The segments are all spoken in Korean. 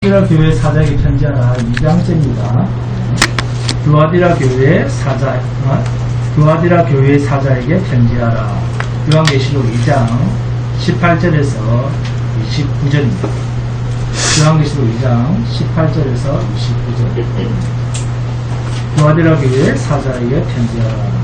두아디라 교회 사자에게 편지하라 2장째입니다. 두아디라 교회 사자에게 편지하라. 요한계시록 2장 18절에서 29절입니다. 요한계시록 2장 18절에서 29절. 두아디라 교회 사자에게 편지하라.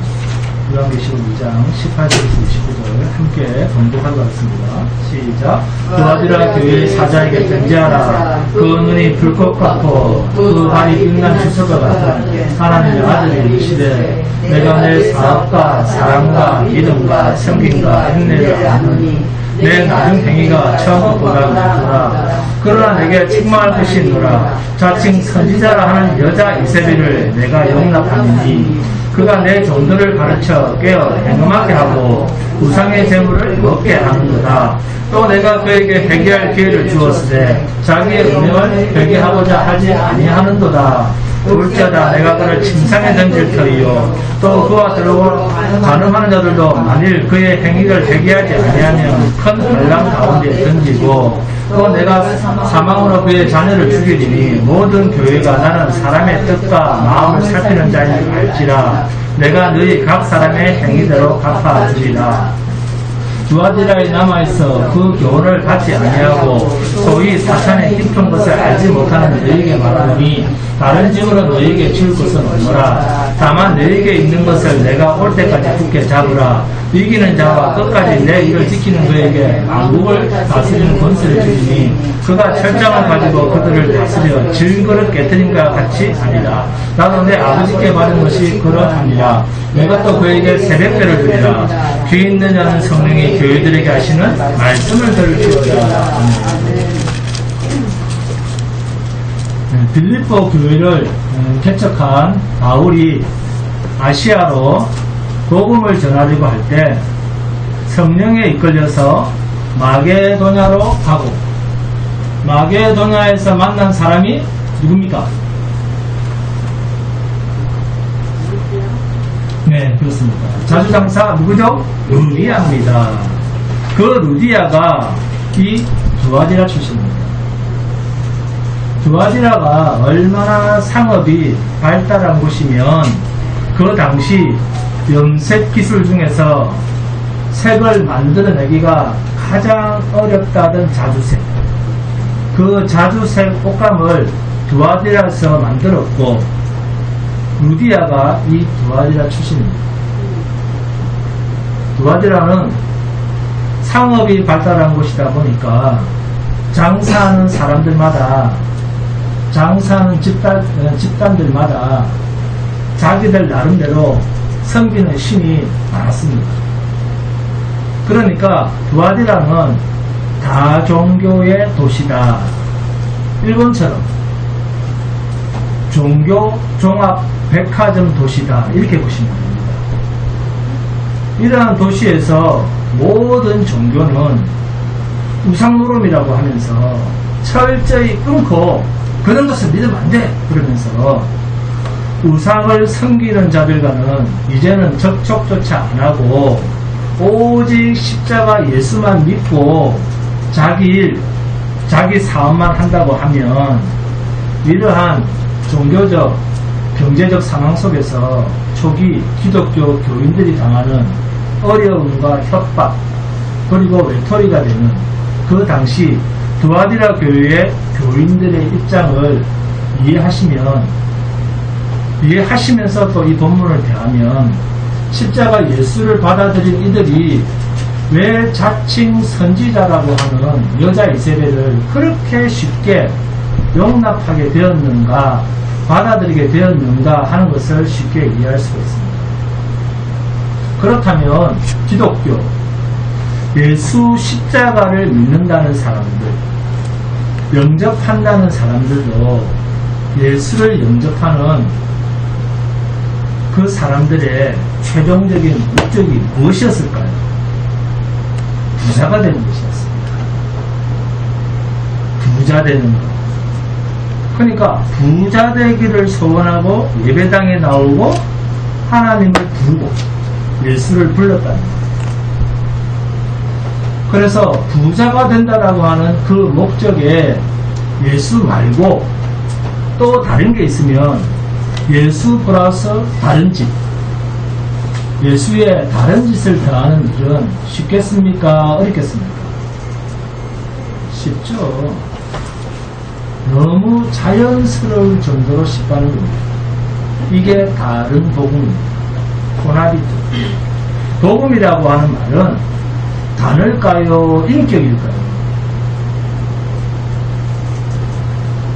요한계시록 2장 18절에서 29절 함께 봉독하도록 하겠습니다. 시작. 두아디라 교회 사자에게 편지하라. 그 눈이 불꽃 같고 그 발이 빛난 주석과 같은 하나님의 아들이 이르시되 내가 내 사업과 사랑과 믿음과 섬김과 행례를 아노니 내 나중 행위가 처음보다 많더라. 그러나 내게 책망할 것이 있노라. 자칭 선지자라 하는 여자 이세벨을 내가 용납하느니 그가 내 종들을 가르쳐 깨어 행음하게 하고 우상의 재물을 먹게 하는도다. 또 내가 그에게 회개할 기회를 주었으되 자기의 운명을 회개하고자 하지 아니하는도다. 둘째다 내가 그를 침상에 던질 터이요 또 그와 들어올 가늠하는 자들도 만일 그의 행위를 회개하지 아니하면 큰 혼란 가운데 던지고 또 내가 사망으로 그의 자녀를 죽이리니 모든 교회가 나는 사람의 뜻과 마음을 살피는 자인 줄 알지라. 내가 너희 각 사람의 행위대로 갚아주리라. 두아디라에 남아있어 그 교훈을 받지 아니하고 소위 사탄의 깊은 것을 알지 못하는 너희에게 말하노니 다른 집으로 너희에게 줄 것은 없노라. 다만 너희에게 있는 것을 내가 올 때까지 굳게 잡으라. 이기는 자와 끝까지 내 일을 지키는 그에게 왕국을 다스리는 권세를 주리니 그가 철장을 가지고 그들을 다스려 질그릇 깨뜨림과 같이 하리라. 나도 내 아버지께 받은 것이 그러하니라. 내가 또 그에게 새벽배를 주리라. 귀 있는 자는 성령이 교회들에게 하시는 말씀을 들을지어다. 빌립보 교회를 개척한 바울이 아시아로 복음을 전하려고 할 때 성령에 이끌려서 마게도냐로 가고 마게도냐에서 만난 사람이 누굽니까? 네, 그렇습니다. 자주장사 누구죠? 루디아입니다. 그 루디아가 이 두아디라 출신입니다. 두아디라가 얼마나 상업이 발달한 곳이면 그 당시 염색 기술 중에서 색을 만들어내기가 가장 어렵다던 자주색, 그 자주색 옷감을 두아디라에서 만들었고 루디아가 이 두아디라 출신입니다. 두아디라는 상업이 발달한 곳이다 보니까 장사하는 사람들마다 장사하는 집단들마다 자기들 나름대로 섬기는 신이 많았습니다. 그러니까 두아디라는 다종교의 도시다. 일본처럼 종교 종합 백화점 도시다. 이렇게 보시면 됩니다. 이러한 도시에서 모든 종교는 우상노름이라고 하면서 철저히 끊고 그런 것을 믿으면 안 돼. 그러면서 우상을 섬기는 자들과는 이제는 접촉조차 안 하고 오직 십자가 예수만 믿고 자기 일, 자기 사업만 한다고 하면 이러한 종교적, 경제적 상황 속에서 초기 기독교 교인들이 당하는 어려움과 협박 그리고 외톨이가 되는 그 당시 두아디라 교회의 교인들의 입장을 이해하시면서 또 이 본문을 대하면 십자가 예수를 받아들인 이들이 왜 자칭 선지자라고 하는 여자 이세벨을 그렇게 쉽게 용납하게 되었는가, 받아들이게 되었는가 하는 것을 쉽게 이해할 수가 있습니다. 그렇다면 기독교, 예수 십자가를 믿는다는 사람들, 영접한다는 사람들도 예수를 영접하는 그 사람들의 최종적인 목적이 무엇이었을까요? 부자가 되는 것이었습니다. 부자 되는 것. 그러니까 부자 되기를 소원하고 예배당에 나오고 하나님을 부르고 예수를 불렀다는 것. 그래서 부자가 된다라고 하는 그 목적에 예수 말고 또 다른 게 있으면 예수 플러스 다른 짓, 예수의 다른 짓을 더하는 일은 쉽겠습니까? 어렵겠습니까? 쉽죠. 너무 자연스러울 정도로 쉽다는 겁니다. 이게 다른 복음입니다. 코나비트. 복음이라고 하는 말은 단어일까요? 인격일까요?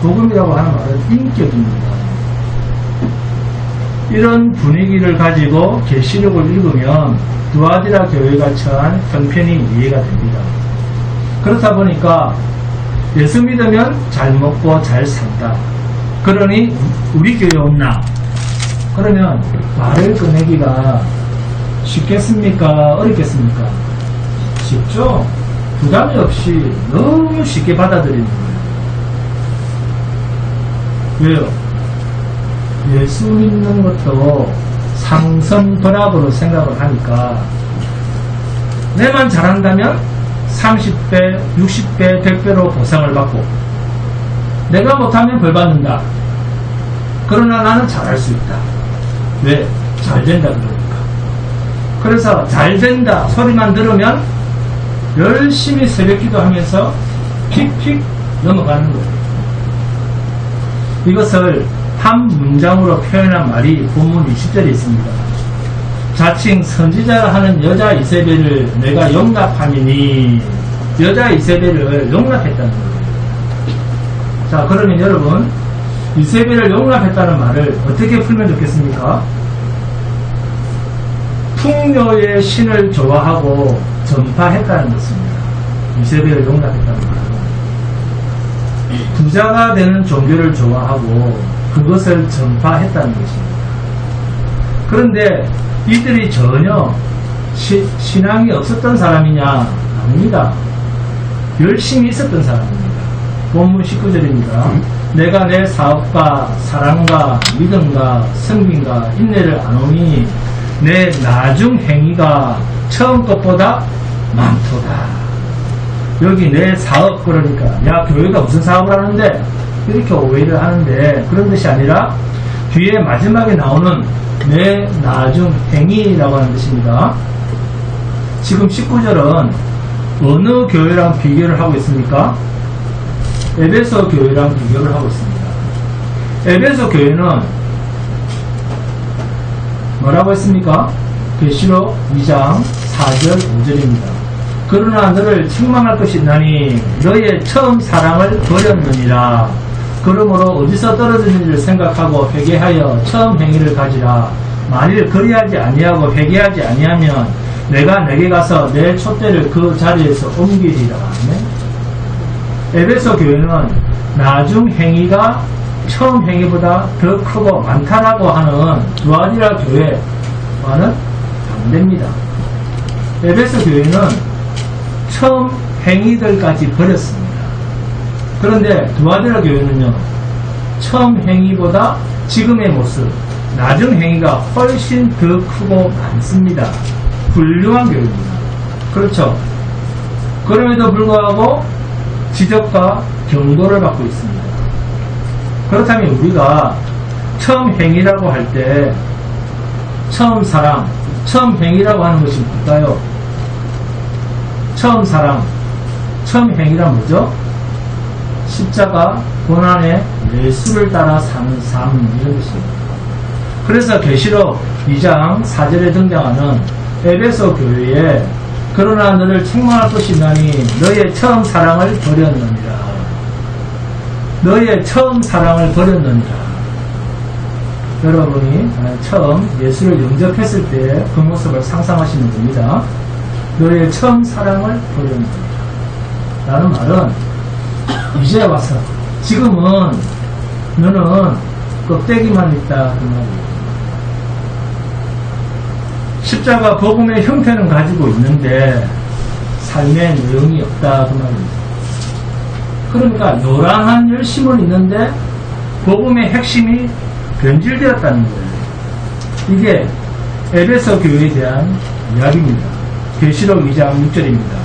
복음이라고 하는 말은 인격입니다. 이런 분위기를 가지고 계시록을 읽으면 두아디라 교회가 처한 형편이 이해가 됩니다. 그렇다 보니까 예수 믿으면 잘 먹고 잘 산다. 그러니 우리 교회 없나? 그러면 말을 꺼내기가 쉽겠습니까? 어렵겠습니까? 쉽죠? 부담이 없이 너무 쉽게 받아들이는 거예요. 왜요? 예수 믿는 것도 상선번학으로 생각을 하니까 내만 잘한다면 30배, 60배, 100배로 보상을 받고 내가 못하면 벌 받는다. 그러나 나는 잘할 수 있다. 왜? 잘 된다 그러니까. 그래서 잘 된다 소리만 들으면 열심히 새벽기도 하면서 픽픽 넘어가는 거예요. 이것을 한 문장으로 표현한 말이 본문 20절에 있습니다. 자칭 선지자라 하는 여자 이세벨을 내가 용납하니니, 여자 이세벨을 용납했다는 거예요. 자, 그러면 여러분, 이세벨을 용납했다는 말을 어떻게 풀면 좋겠습니까? 풍요의 신을 좋아하고 전파했다는 것입니다. 이세벨을 용납했다는 말은 부자가 되는 종교를 좋아하고 그것을 전파했다는 것입니다. 그런데 이들이 전혀 신앙이 없었던 사람이냐? 아닙니다. 열심히 있었던 사람입니다. 본문 19절입니다. 내가 내 사업과 사랑과 믿음과 성김과 인내를 아노니 내 나중 행위가 처음 것보다 많도다. 여기 내 사업, 그러니까 야 교회가 무슨 사업을 하는데 이렇게 오해를 하는데, 그런 것이 아니라 뒤에 마지막에 나오는 내 나중 행위라고 하는 것입니다. 지금 19절은 어느 교회랑 비교를 하고 있습니까? 에베소 교회랑 비교를 하고 있습니다. 에베소 교회는 뭐라고 했습니까? 계시록 2장 4절 5절입니다. 그러나 너를 책망할 것이 있나니 너의 처음 사랑을 버렸느니라. 그러므로 어디서 떨어졌는지를 생각하고 회개하여 처음 행위를 가지라. 만일 그리하지 아니하고 회개하지 아니하면 내가 내게 가서 내 촛대를 그 자리에서 옮기리라. 네? 에베소 교회는 나중 행위가 처음 행위보다 더 크고 많다라고 하는 두아디라 교회와는 반대입니다. 에베소 교회는 처음 행위들까지 버렸습니다. 그런데 두아디라 교회는요, 처음 행위보다 지금의 모습, 나중 행위가 훨씬 더 크고 많습니다. 훌륭한 교회입니다. 그렇죠? 그럼에도 불구하고 지적과 경고를 받고 있습니다. 그렇다면 우리가 처음 행위라고 할 때 처음 사랑, 처음 행위라고 하는 것이 뭘까요? 처음 사랑, 처음 행위란 뭐죠? 십자가 고난의 예수를 따라 사는 삶, 이런 것입니다. 그래서 계시록 2장 4절에 등장하는 에베소 교회에 그러나 너를 책망할 것이 있나니 너의 처음 사랑을 버렸느니라. 너의 처음 사랑을 버렸느니라. 여러분이 처음 예수를 영접했을 때 그 모습을 상상하시면 됩니다. 너의 처음 사랑을 버렸느니라. 라는 말은 이제 와서 지금은 너는 껍데기만 있다 그 말이에요. 십자가 복음의 형태는 가지고 있는데 삶의 내용이 없다 그 말입니다. 그러니까 요란한 열심은 있는데 복음의 핵심이 변질되었다는 거예요. 이게 에베소 교회에 대한 이야기입니다. 계시록 2장 6절입니다.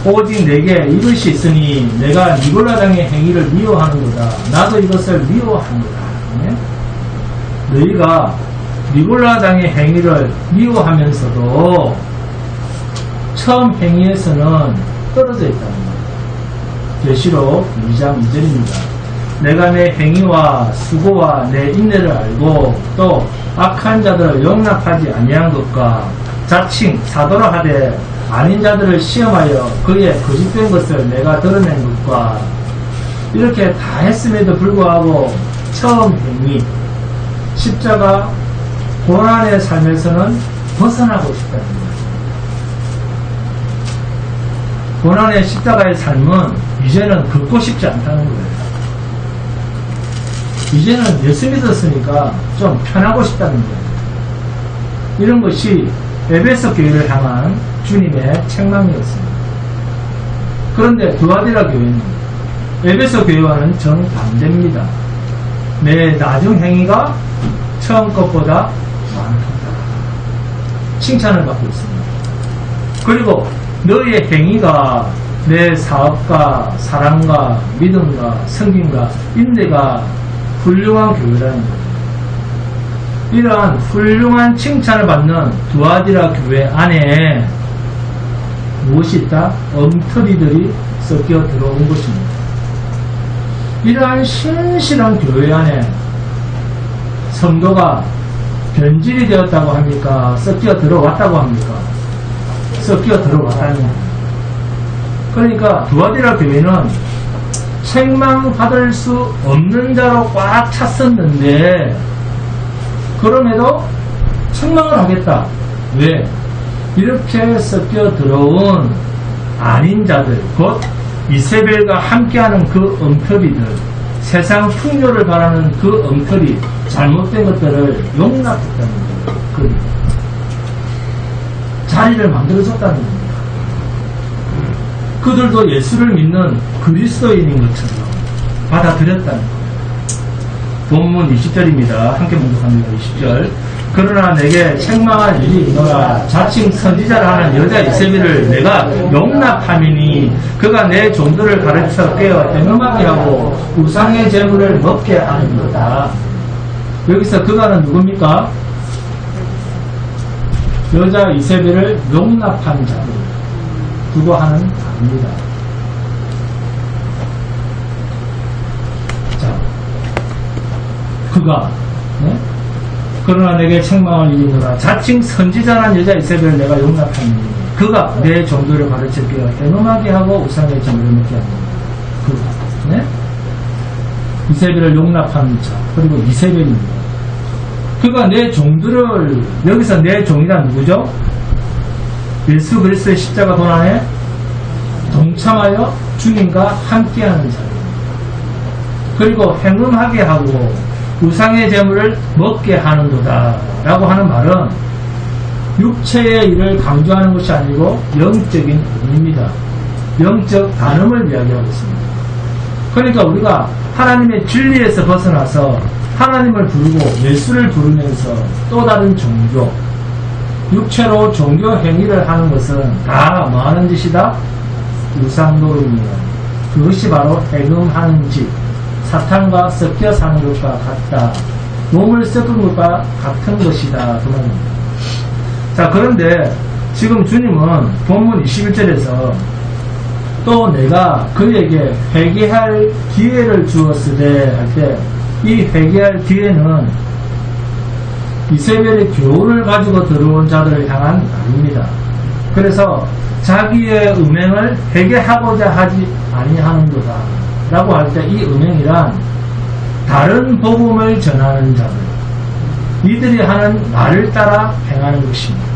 오직 내게 이것이 있으니 내가 니골라당의 행위를 미워하는도다. 나도 이것을 미워하는도다. 네? 너희가 니골라당의 행위를 미워하면서도 처음 행위에서는 떨어져 있다는 거예요. 계시록 2장 2절입니다. 내가 내 행위와 수고와 내 인내를 알고 또 악한 자들을 용납하지 아니한 것과 자칭 사도라 하되 아닌 자들을 시험하여 그의 거짓된 것을 내가 드러낸 것과 이렇게 다 했음에도 불구하고 처음 행위 십자가 고난의 삶에서는 벗어나고 싶다는 거예요. 고난의 십자가의 삶은 이제는 걷고 싶지 않다는 거예요. 이제는 예수 믿었으니까 좀 편하고 싶다는 거예요. 이런 것이 에베소 교회를 향한 주님의 책망이었습니다. 그런데 두아디라 교회는 에베소 교회와는 정반대입니다. 내 나중 행위가 처음 것보다 많다. 칭찬을 받고 있습니다. 그리고 너의 행위가 내 사업과 사랑과 믿음과 성김과 인내가 훌륭한 교회라는 거예요. 이러한 훌륭한 칭찬을 받는 두아디라 교회 안에 무엇이 있다? 엉터리들이 섞여 들어온 것입니다. 이러한 신실한 교회 안에 성도가 변질이 되었다고 합니까? 섞여 들어왔다고 합니까? 섞여 들어왔다는 거예요. 그러니까 두아디라 교회는 책망받을 수 없는 자로 꽉 찼었는데 그럼에도 책망을 하겠다. 왜? 이렇게 섞여 들어온 아닌 자들, 곧 이세벨과 함께하는 그 엉터리들, 세상 풍요를 바라는 그 엉터리, 잘못된 것들을 용납했다는 거예요. 자리를 만들어줬다는 겁니다. 그들도 예수를 믿는 그리스도인인 것처럼 받아들였다는 거예요. 본문 20절입니다. 함께 묵상합니다. 20절. 그러나 내게 책망할 일이 있노라. 자칭 선지자라 하는 여자 이세벨을 내가 용납함이니 그가 내 종들을 가르쳐 깨어 행음하게 하고 우상의 재물을 먹게 하는 거다. 여기서 그가는 누굽니까? 여자 이세벨을 용납한 자들 두고 하는 답입니다. 자, 그가 그러나 내게 책망할 일이 있노라. 자칭 선지자란 여자 이세벨을 내가 용납하니 그가 내 종들을 가르쳐 깨어 행음하게 하고 우상의 재물을 먹게 하는 그가 이세벨을 용납한 자 그리고 이세벨입니다. 그가 내 종들을 여기서 내 종이란 누구죠? 예수 그리스도의 십자가 고난에 동참하여 주님과 함께하는 자입니다. 그리고 행음하게 하고 우상의 재물을 먹게 하는도다 라고 하는 말은 육체의 일을 강조하는 것이 아니고 영적인 의미입니다. 영적 단음을 이야기하고 있습니다. 그러니까 우리가 하나님의 진리에서 벗어나서 하나님을 부르고 예수를 부르면서 또 다른 종교, 육체로 종교 행위를 하는 것은 다 뭐하는 짓이다? 우상노름이에요. 그것이 바로 행음하는 짓, 사탄과 섞여 사는 것과 같다. 몸을 섞은 것과 같은 것이다. 그 말입니다. 자, 그런데 지금 주님은 본문 21절에서 또 내가 그에게 회개할 기회를 주었으되 할 때 이 회개할 기회는 이세벨의 교훈을 가지고 들어온 자들을 향한 말입니다. 그래서 자기의 음행을 회개하고자 하지 아니하는도다 라고 할 때 이 음행이란 다른 복음을 전하는 자들, 이들이 하는 말을 따라 행하는 것입니다.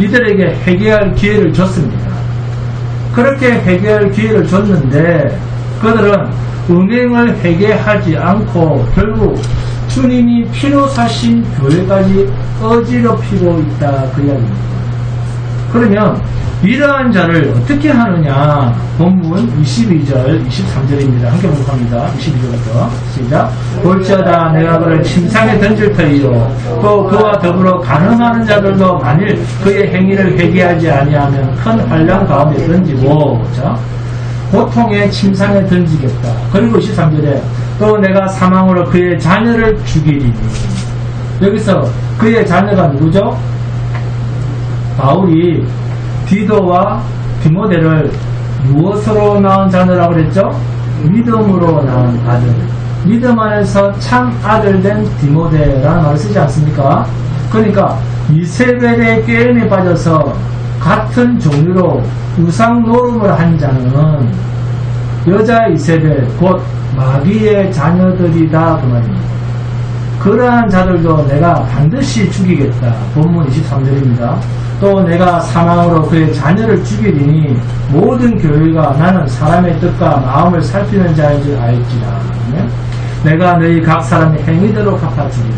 이들에게 회개할 기회를 줬습니다. 그렇게 회개할 기회를 줬는데 그들은 음행을 회개하지 않고 결국 주님이 피로 사신 교회까지 어지럽히고 있다 그 이야기입니다. 그러면 이러한 자를 어떻게 하느냐? 본문 22절, 23절입니다. 함께 봉독합니다. 22절부터 시작. 볼지어다 내가 그를 침상에 던질 터이요 또 그와 더불어 간음하는 자들도 만일 그의 행위를 회개하지 아니하면 큰 환난 가운데 던지고, 자, 고통의 침상에 던지겠다. 그리고 23절에 또 내가 사망으로 그의 자녀를 죽이리니. 여기서 그의 자녀가 누구죠? 바울이 디도와 디모데를 무엇으로 낳은 자녀라고 그랬죠? 믿음으로 낳은 아들. 믿음 안에서 참 아들 된 디모데라는 말을 쓰지 않습니까? 그러니까 이세벨의 게임에 빠져서 같은 종류로 우상 노름을 한 자는 여자 이세벨 곧 마귀의 자녀들이다 그 말입니다. 그러한 자들도 내가 반드시 죽이겠다. 본문 23절입니다. 또 내가 사망으로 그의 자녀를 죽이리니 모든 교회가 나는 사람의 뜻과 마음을 살피는 자인 줄 알지라. 내가 너희 각 사람의 행위대로 갚아주리라.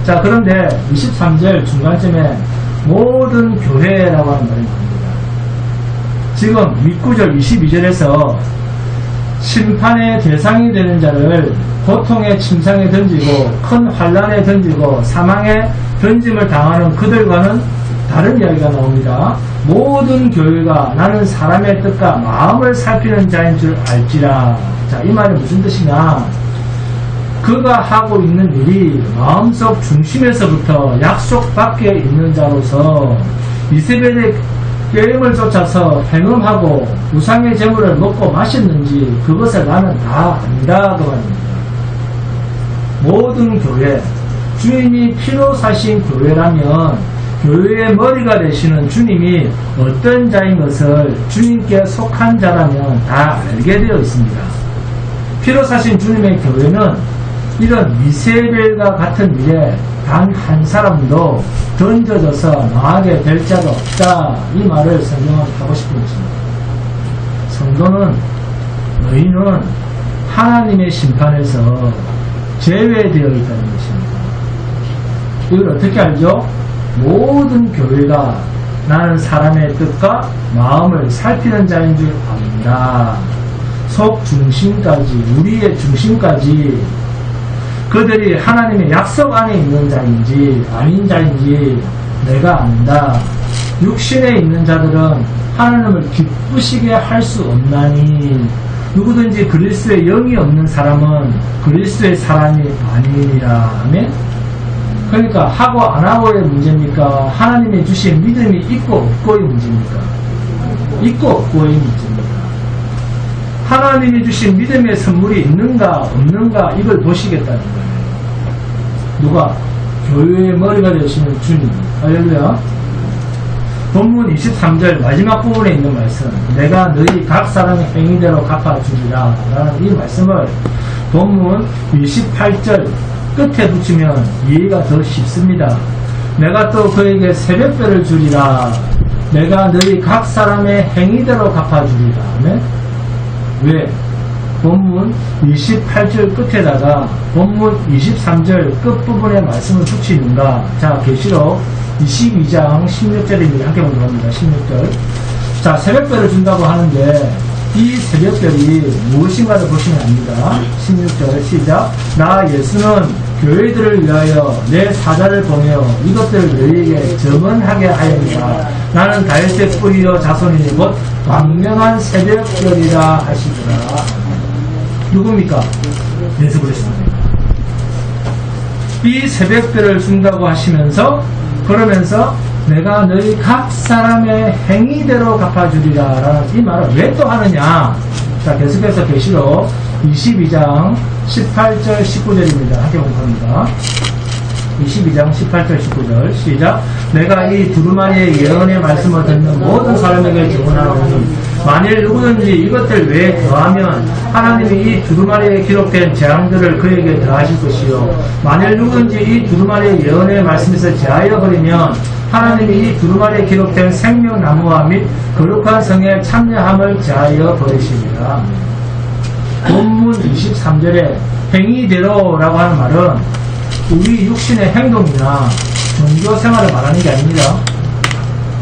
자, 그런데 23절 중간쯤에 모든 교회라고 하는 말이 나옵니다. 지금 윗구절 22절에서 심판의 대상이 되는 자를 고통의 침상에 던지고 큰 환난에 던지고 사망에 던짐을 당하는 그들과는 다른 이야기가 나옵니다. 모든 교회가 나는 사람의 뜻과 마음을 살피는 자인 줄 알지라. 자, 이 말이 무슨 뜻이냐? 그가 하고 있는 일이 마음속 중심에서부터 약속 밖에 있는 자로서 이세벨의 게임을 쫓아서 행음하고 우상의 재물을 먹고 마셨는지 그것을 나는 다 안다 그 말입니다. 모든 교회, 주인이 피로 사신 교회라면 교회의 머리가 되시는 주님이 어떤 자인 것을 주님께 속한 자라면 다 알게 되어 있습니다. 피로 사신 주님의 교회는 이런 이세벨과 같은 일에 단 한 사람도 던져져서 망하게 될 자가 없다. 이 말을 성경은 하고 싶은 것입니다. 성도는, 너희는 하나님의 심판에서 제외되어 있다는 것입니다. 이걸 어떻게 알죠? 모든 교회가 나는 사람의 뜻과 마음을 살피는 자인 줄 안다. 속 중심까지, 우리의 중심까지 그들이 하나님의 약속 안에 있는 자인지 아닌 자인지 내가 안다. 육신에 있는 자들은 하나님을 기쁘시게 할 수 없나니 누구든지 그리스도의 영이 없는 사람은 그리스도의 사람이 아니니라. 아멘? 그러니까 하고 안 하고의 문제입니까? 하나님이 주신 믿음이 있고 없고의 문제입니까? 있고 없고의 문제입니다. 하나님이 주신 믿음의 선물이 있는가 없는가 이걸 보시겠다는 거예요. 누가? 교회의 머리가 되시는 주님. 할렐루야. 본문 23절 마지막 부분에 있는 말씀, 내가 너희 각 사람의 행위대로 갚아주리라 라는 이 말씀을 본문 28절 끝에 붙이면 이해가 더 쉽습니다. 내가 또 그에게 새벽별을 주리라. 내가 너희 각 사람의 행위대로 갚아주리라. 네? 왜? 본문 28절 끝에다가 본문 23절 끝부분의 말씀을 붙이는가? 자, 계시록 22장 16절입니다. 함께 보도록 합니다. 16절. 자, 새벽별을 준다고 하는데 이 새벽별이 무엇인가를 보시면 압니다. 16절 시작. 나 예수는 교회들을 위하여 내 사자를 보내어 이것들을 너희에게 점언하게 하였노라. 나는 다윗의 뿌리요 자손이니 곧 광명한 새벽별이라 하시더라. 누굽니까? 예수 그리스도입니다. 이 새벽별을 준다고 하시면서 그러면서 내가 너희 각 사람의 행위대로 갚아주리라 라는 이 말을 왜 또 하느냐? 자, 계속해서 계시록 22장 18절 19절입니다. 함께 공부합니다. 22장 18절 19절 시작. 내가 이 두루마리의 예언의 말씀을 듣는 모든 사람에게 증언하노니 만일 누구든지 이것들 외에 더하면 하나님이 이 두루마리에 기록된 재앙들을 그에게 더하실 것이요 만일 누구든지 이 두루마리의 예언의 말씀에서 제하여 버리면 하나님이 이 두루마리에 기록된 생명나무와 및 거룩한 성의 참여함을 제하여 버리시리라. 본문 23절에 행위대로라고 하는 말은 우리 육신의 행동이나 종교 생활을 말하는 게 아닙니다.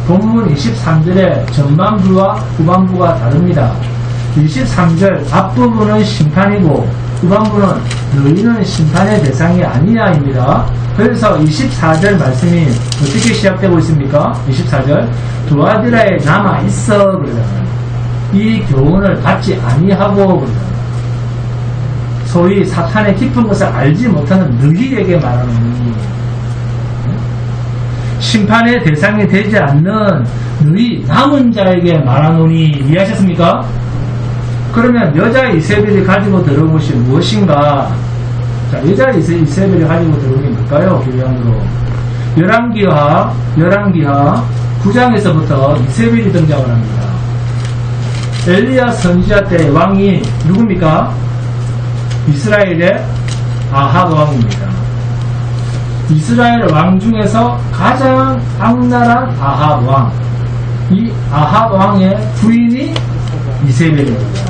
본문 23절의 전반부와 후반부가 다릅니다. 23절 앞부분은 심판이고 후반부는 너희는 심판의 대상이 아니야입니다. 그래서 24절 말씀이 어떻게 시작되고 있습니까? 24절 두아디라에 남아있어 그러잖아요. 이 교훈을 받지 아니하고 그러잖아요. 소위 사탄의 깊은 것을 알지 못하는 너희에게 말하노니 심판의 대상이 되지 않는 너희 남은 자에게 말하노니 이해하셨습니까? 그러면 여자 이세벨이 가지고 들어온 것이 무엇인가? 자, 여자 이세벨이 가지고 들어온 게 뭘까요? 교양으로 열왕기하 9장에서부터 이세벨이 등장을 합니다. 엘리야 선지자 때 왕이 누굽니까? 이스라엘의 아합 왕입니다. 이스라엘 왕 중에서 가장 악랄한 아합 왕. 이 아합 왕의 부인이 이세벨입니다.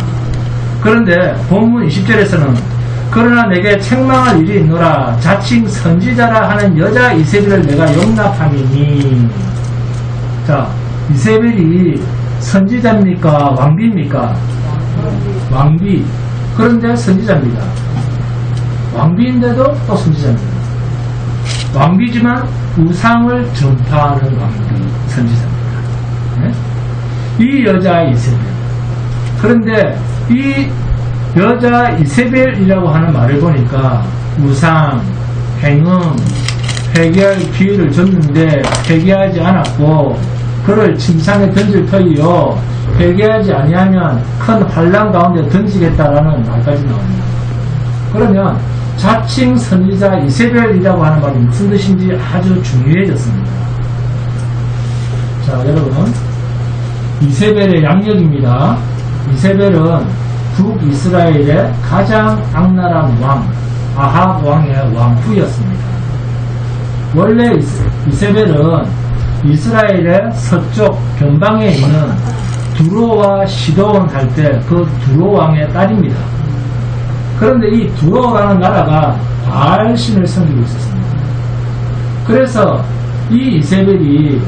그런데 본문 20절에서는 그러나 내게 책망할 일이 있노라 자칭 선지자라 하는 여자 이세벨을 내가 용납함이니. 자, 이세벨이 선지자입니까? 왕비입니까? 왕비. 그런데 선지자입니다. 왕비인데도 또 선지자입니다. 왕비지만 우상을 전파하는 왕비, 선지자입니다. 네? 이 여자 이세벨. 그런데 이 여자 이세벨이라고 하는 말을 보니까 우상, 행음, 회개할 기회를 줬는데 회개하지 않았고 그를 침상에 던질 터이요 회개하지 아니하면 큰 환란 가운데 던지겠다라는 말까지 나옵니다. 그러면 자칭 선지자 이세벨이라고 하는 말이 무슨 뜻인지 아주 중요해졌습니다. 자, 여러분, 이세벨의 양력입니다. 이세벨은 북이스라엘의 가장 악랄한 왕, 아합 왕의 왕후였습니다. 원래 이세벨은 이스라엘의 서쪽 변방에 있는 두로와 시도온 할 때 그 두로 왕의 딸입니다. 그런데 이 두로라는 나라가 바알신을 섬기고 있었습니다. 그래서 이 이세벨이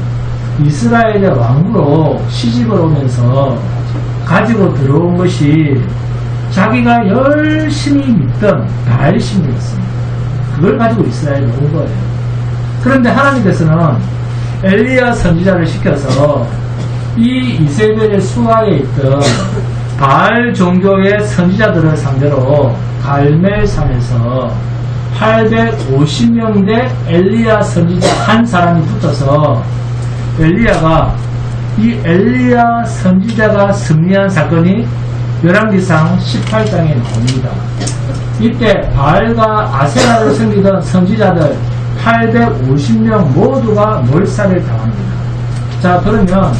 이스라엘의 왕으로 시집을 오면서 가지고 들어온 것이 자기가 열심히 믿던 바알신이었습니다. 그걸 가지고 이스라엘에 온 거예요. 그런데 하나님께서는 엘리야 선지자를 시켜서 이 이세벨의 수하에 있던 바알 종교의 선지자들을 상대로 갈멜산에서 850명대 엘리야 선지자 한 사람이 붙어서 엘리야가 이 엘리야 선지자가 승리한 사건이 열왕기상 18장에 나옵니다. 이때 바알과 아세라를 섬기던 선지자들 850명 모두가 몰살을 당합니다. 자, 그러면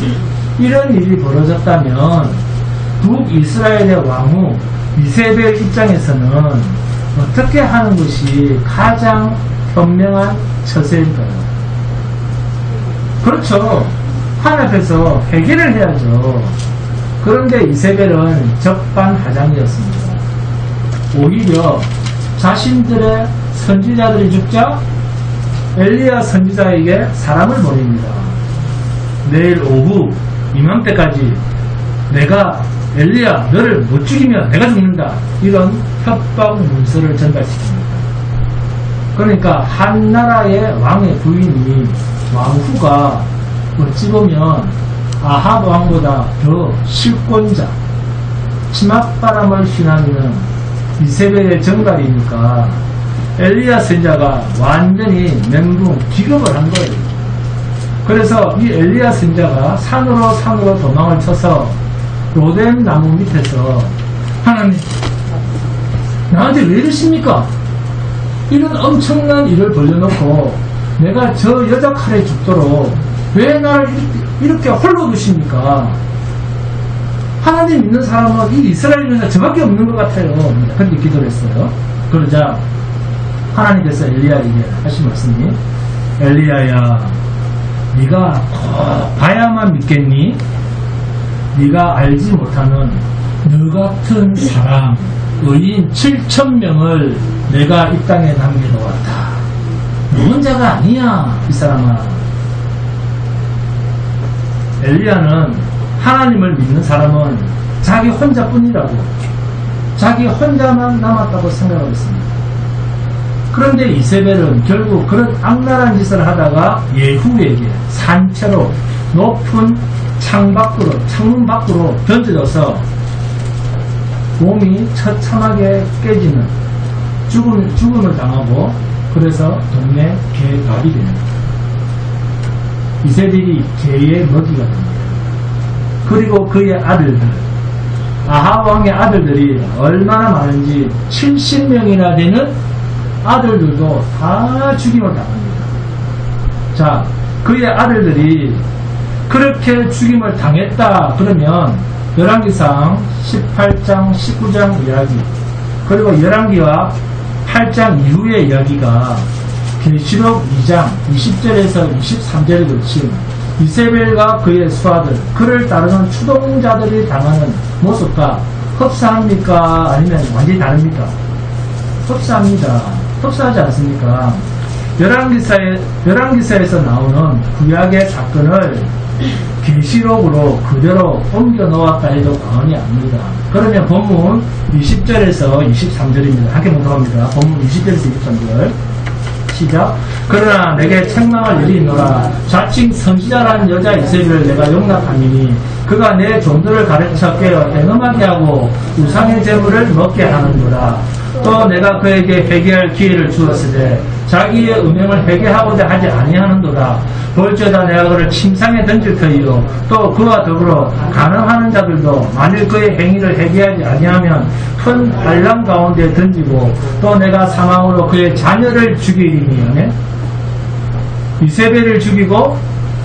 이런 일이 벌어졌다면 북이스라엘의 왕후 이세벨 입장에서는 어떻게 하는 것이 가장 현명한 처세일까요? 그렇죠. 하나님 앞에서 회개를 해야죠. 그런데 이세벨은 적반하장이었습니다. 오히려 자신들의 선지자들이 죽자 엘리야 선지자에게 사람을 보냅니다. 내일 오후 이맘때까지 내가 엘리야 너를 못 죽이면 내가 죽는다. 이런 협박 문서를 전달시킵니다. 그러니까 한 나라의 왕의 부인이 왕후가 어찌 보면 아합 왕보다 더 실권자, 치맛바람을 휘날리는 이세벨의 정갈이니까 엘리야 선지자가 완전히 멘붕 기겁을 한 거예요. 그래서 이 엘리야 선지자가 산으로 도망을 쳐서 로뎀 나무 밑에서 하나님 나한테 왜 이러십니까? 이런 엄청난 일을 벌려놓고 내가 저 여자 칼에 죽도록 왜 나를 이렇게 홀로 두십니까? 하나님 믿는 사람은 이 이스라엘에서 저밖에 없는 것 같아요. 그렇게 기도를 했어요. 그러자 하나님께서 엘리야에게 하신 말씀이 엘리야야 네가 꼭 봐야만 믿겠니? 네가 알지 못하는 너 같은 사람 의인 7,000명을 내가 이 땅에 남겨놓았다. 너 혼자가 아니야 이 사람아. 엘리야는 하나님을 믿는 사람은 자기 혼자뿐이라고, 자기 혼자만 남았다고 생각을 했습니다. 그런데 이세벨은 결국 그런 악랄한 짓을 하다가 예후에게 산채로 높은 창문 밖으로 던져져서 몸이 처참하게 깨지는 죽음을 당하고, 그래서 동네 개밥이 됩니다. 이세벨이 개의 먹이가 됩니다. 그리고 그의 아들들, 아합 왕의 아들들이 얼마나 많은지 70명이나 되는 아들들도 다 죽임을 당합니다. 자, 그의 아들들이 그렇게 죽임을 당했다 그러면 열왕기상 18장 19장 이야기, 그리고 열왕기와 8장 이후의 이야기가 계시록 2장 20절에서 23절에 그친 이세벨과 그의 수하들, 그를 따르는 추동자들이 당하는 모습과 흡사합니까? 아니면 완전히 다릅니까? 흡사합니다. 흡사하지 않습니까? 열왕기사에서 나오는 구약의 사건을 계시록으로 그대로 옮겨 놓았다 해도 과언이 아닙니다. 그러면 본문 20절에서 23절입니다. 함께 봉독합니다. 본문 20절에서 23절. 시작. 그러나 내게 책망을 내리노라. 자칭 선지자라는 여자 이세벨을 내가 용납하니 그가 내 종들을 가르쳐 깨어 땡음하게 하고 우상의 재물을 먹게 하는도다. 또 내가 그에게 회개할 기회를 주었으되 자기의 음행을 회개하고자 하지 아니하는도다. 볼지어다 내가 그를 침상에 던질 터이요 또 그와 더불어 간음하는 자들도 만일 그의 행위를 회개하지 아니하면 큰 한람 가운데 던지고 또 내가 사망으로 그의 자녀를 죽이리니, 이세벨을 죽이고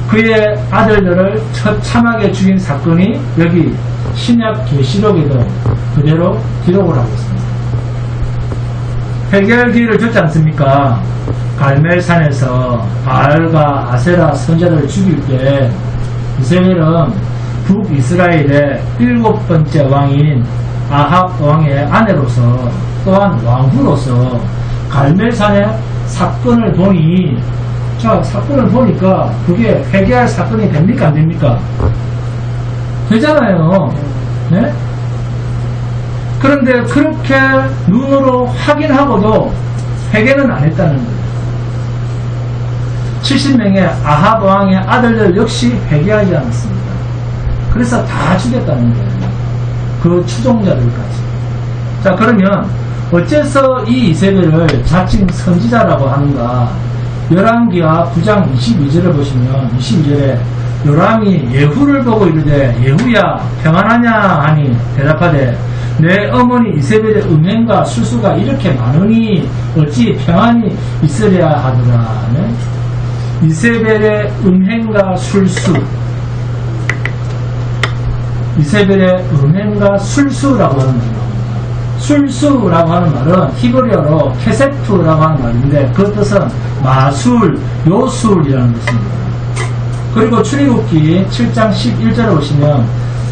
그의 아들들을 처참하게 죽인 사건이 여기 신약 계시록에도 그대로 기록을 하고 있습니다. 회개할 기회를 줬지 않습니까? 갈멜산에서 바알과 아세라 선자들을 죽일 때 이세벨은 북이스라엘의 7번째 왕인 아합 왕의 아내로서 또한 왕후로서 갈멜산의 사건을 보니, 자, 사건을 보니까 그게 회개할 사건이 됩니까? 안 됩니까? 되잖아요. 네? 그런데 그렇게 눈으로 확인하고도 회개는 안 했다는 거예요. 70명의 아합 왕의 아들들 역시 회개하지 않았습니다. 그래서 다 죽였다는 거예요. 그 추종자들까지. 자, 그러면 어째서 이 이세벨을 자칭 선지자라고 하는가? 열왕기하 9장 22절을 보시면 22절에 요람이 예후를 보고 이르되 예후야 평안하냐 하니 대답하되 내 어머니 이세벨의 음행과 술수가 이렇게 많으니 어찌 평안이 있으랴 하더라. 네? 이세벨의 음행과 술수, 이세벨의 음행과 술수라고 하는 말입니다. 술수라고 하는 말은 히브리어로 케세프라고 하는 말인데 그 뜻은 마술, 요술이라는 뜻입니다. 그리고 출애굽기 7장 11절에 보시면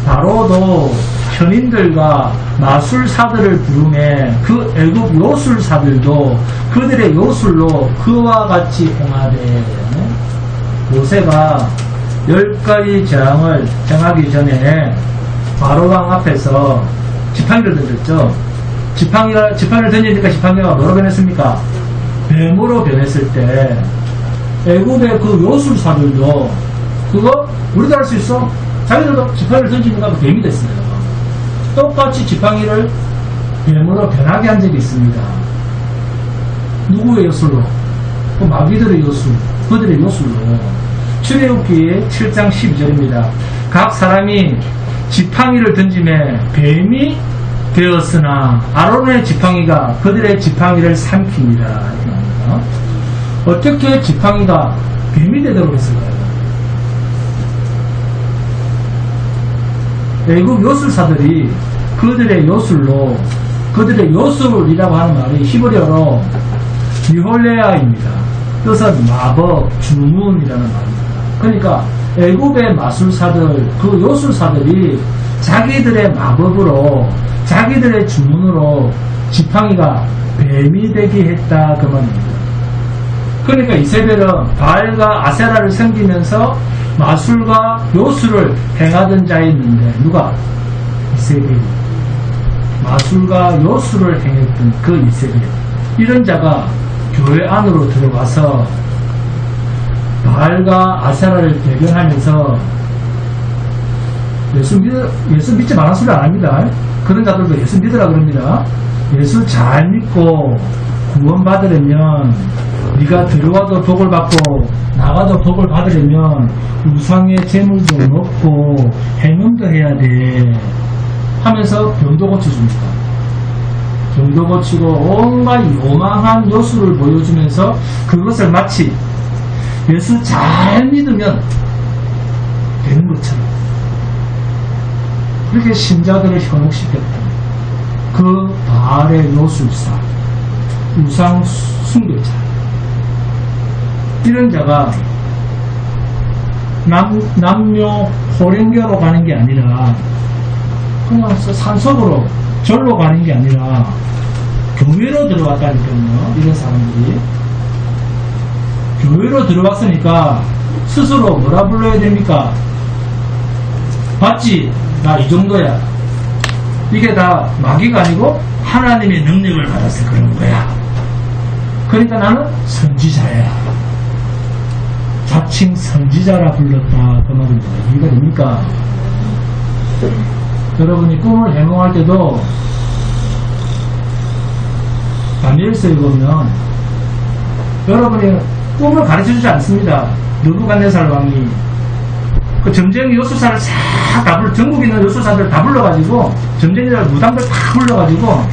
바로도 현인들과 마술사들을 부르매 그 애굽 요술사들도 그들의 요술로 그와 같이 행하되, 모세가 10가지 재앙을 행하기 전에 바로왕 앞에서 지팡이를 던졌죠. 지팡이를 던지니까 지팡이가 뭐로 변했습니까? 뱀으로 변했을 때 애굽의 그 요술사들도 그거 우리도 할 수 있어? 자기들도 지팡이를 던지니까 뱀이 됐어요. 똑같이 지팡이를 뱀으로 변하게 한 적이 있습니다. 누구의 요술로? 그 마귀들의 요술, 그들의 요술로. 출애굽기 7장 12절입니다. 각 사람이 지팡이를 던짐에 뱀이 되었으나 아론의 지팡이가 그들의 지팡이를 삼킵니다. 이렇게 합니다. 어떻게 지팡이가 뱀이 되도록 했을까요? 애국 요술사들이 그들의 요술로, 그들의 요술이라고 하는 말이 히브리어로 미홀레아입니다. 뜻은 마법, 주문이라는 말입니다. 그러니까 애국의 마술사들, 그 요술사들이 자기들의 마법으로, 자기들의 주문으로 지팡이가 뱀이 되게 했다 그 말입니다. 그러니까 이세벨은 바알과 아세라를 섬기면서 마술과 요술을 행하던 자에 있는데 누가? 이세벨. 마술과 요술을 행했던 그 이세벨. 이런 자가 교회 안으로 들어가서 바알과 아세라를 대변하면서 예수 믿지 말라는 소리 안 합니다. 그런 자들도 예수 믿으라 그럽니다. 예수 잘 믿고 구원받으려면 네가 들어와도 복을 받고 나가도 복을 받으려면 우상의 재물도 넣고 행음도 해야 돼 하면서 병도 고쳐줍니다. 병도 고치고 온갖 요망한 요술을 보여주면서 그것을 마치 예수 잘 믿으면 되는 것처럼 그렇게 신자들을 현혹시켰다. 그 바알의 요술사, 우상 숭배자, 이런 자가 남녀 호랭교로 가는 게 아니라 그냥 산속으로 절로 가는 게 아니라 교회로 들어갔다니까요. 이런 사람들이 교회로 들어갔으니까 스스로 뭐라 불러야 됩니까? 봤지? 나 이 정도야. 이게 다 마귀가 아니고 하나님의 능력을 받아서 그런 거야. 그러니까 나는 선지자야. 자칭 선지자라 불렀다. 그 말입니다. 이해가 됩니까? 여러분이 꿈을 해몽할 때도 다니엘서에 보면 여러분이 꿈을 가르쳐주지 않습니다. 느부갓네살 왕이 그 점쟁이 요술사를 다 불러, 전국에 있는 요술사들 다 불러가지고 점쟁이들 무당들 다 불러가지고